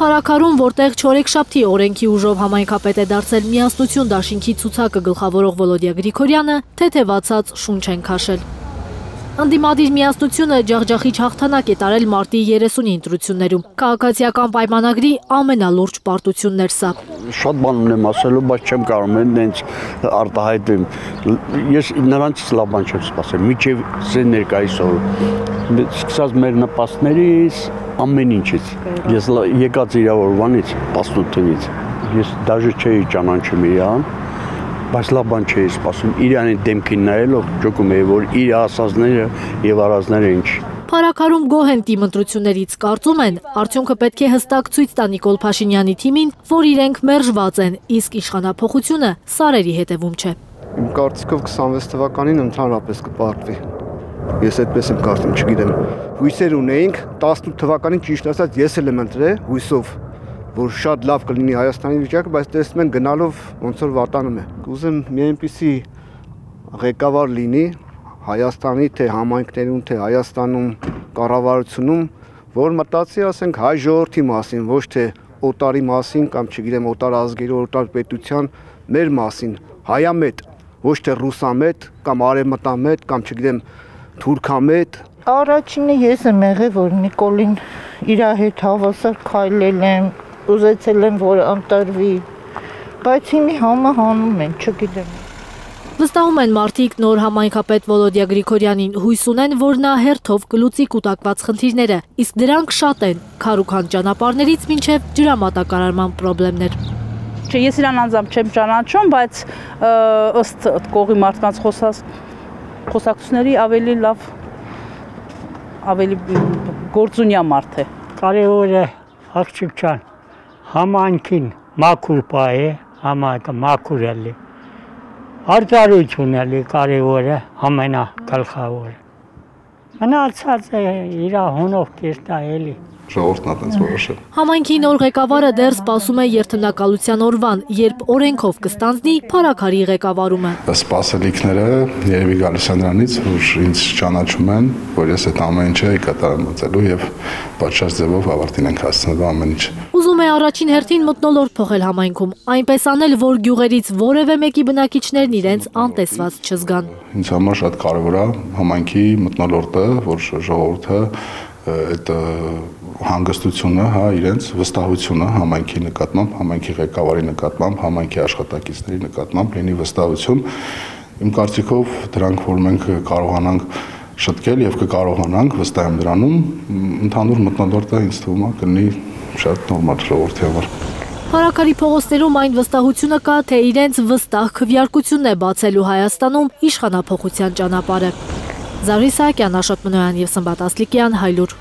Փարաքարում, որտեղ չորեքշաբթի օրենքի ուժով համայնքապետ է դարձել միասնություն դաշինքի ցուցակը գլխավորող Վոլոդիա Գրիգորյանը, թեթևացած շունչ են քաշել։ Ընդդիմադիր միասնությունը ջախջախիչ հաղթանակ է տարել մարտի 30-ի ընտրություններում։ Քաղաքացիական պայմանագրի ամենալուրջ պարտությունն էր սա։ Շատ բան ունեմ ասելու, բայց չեմ կարող ինձ արտահայտեմ։ Ես նրանցից լավ բան չեմ սպասել, մինչև սեն ներկայիս օր։ Սկսած մեր նպաստներից, ամեն ինչից։ Ես եկած իրավորվանից, 18-ից, ես դաժե չէի ճանաչում իրան, բայց լավ բան չէի սպասում, իրանի դեմքին նայելով ճոկում էի, որ իր ասածները եւ արածները ինչ։ Փարաքարում գոհ են թիմ ընտրություններից, կարծում են, արդյունքը պետք է հստակ ցույց տա Նիկոլ Փաշինյանի թիմին, որ իրենք մերժված են, իսկ իշխանափոխությունը սարերի հետևում չէ։ Իմ կարծիքով 26 թվականին ընդհանրապես կպարտվի։ Ես այդպես եմ կարծում, չգիտեմ։ Հույսեր ունեինք, 18 թվականին ճիշտ ասած ես էլ եմ ընտրել հույսով, որ շատ լավ կլինի Հայաստանի վիճակը, բայց տեսնում են գնալով ոնց որ վատանում է։ Կուզեմ մի այնպիսի ղեկավար լինի Հայաստանի թե համայնքներում, թե Հայաստանում կառավարությունում, որ մտածի, ասենք, հայ ժողովրդի մասին, ոչ թե օտարի մասին կամ չգիտեմ օտար ազգերի, օտար պետության, մեր մասին, հայամետ, ոչ թե ռուսամետ կամ արևմտամետ կամ չգիտեմ թուրքամետ։ Առաջինը ես եմ եղել, որ Նիկոլին իր հետ հավասար քայլել եմ, ուզեցել եմ, որ ընտրվի, բայց հիմի համը հանում են, չգիտեմ։ Վստահում են մարդիկ նոր համայնքապետ Վոլոդիա Գրիգորյանին, հույս ունեն, որ նա հերթով կլուծի կուտակված խնդիրները, իսկ դրանք շատ են, քարուքան ճանապարհներից մինչև ջրամատակարարման խնդիրներ։ Ես իրան անձամբ չեմ ճանաչում, բայց ըստ կողի մարդկանց խոսակցությունների ավելի լավ, ավելի գործունյա մարդ է։ Կարևոր է աղջիկ ջան, համայնքին մաքուր պահ է, համայնքը մաքուր է լի։ Արտարություն էլի կարևոր է, ամենագլխավորը։ Մնացած է իր հունով կերտա էլի։ Ժողովուրդն այդպես որոշել։ Համայնքի նոր ղեկավարը դեռ սպասում է երթնակալության օրվան, երբ օրենքով կստանձնի Փարաքարի ղեկավարումը։ Սպասելիքները երևի գալիս են նրանից, որ ինձ ճանաչում են, որ ես այդ ամեն ինչը կատարելու եւ պատշաճ ձևով ավարտին ենք հասցնելու ամեն ինչ։ Ուզում է առաջին հերթին մթնոլորտ փոխել համայնքում, այնպես անել, որ գյուղերից որևէ մեկի բնակիչներն իրենց անտեսված չզգան։ Ինձ համար շատ կարևոր է համայնքի մթնոլորտը, որ ժողովուրդը այդ հանգստությունը, հա, իրենց վստահությունը համայնքի նկատմամբ, համայնքի ղեկավարի նկատմամբ, համայնքի աշխատակիցների նկատմամբ լինի վստահություն։ Իմ կարծիքով դրանք, որ մենք կարողանանք շտկել եւ կկարողանանք, վստահ եմ դրանում, ընդհանուր մթնոլորտը ինձ թվում է կլինի շատ նորմալ ժողովրդի համար։ Փարաքարի փողոցներում այն վստահությունը կա, թե իրենց վստահ քվեարկությունն է բացելու Հայաստանում իշխանափոխության ճանապարհը։ Զարի Սահակյան, Աշոտ Մնոյան եւ Սմբատ Ասլիկյան, Հայլուր։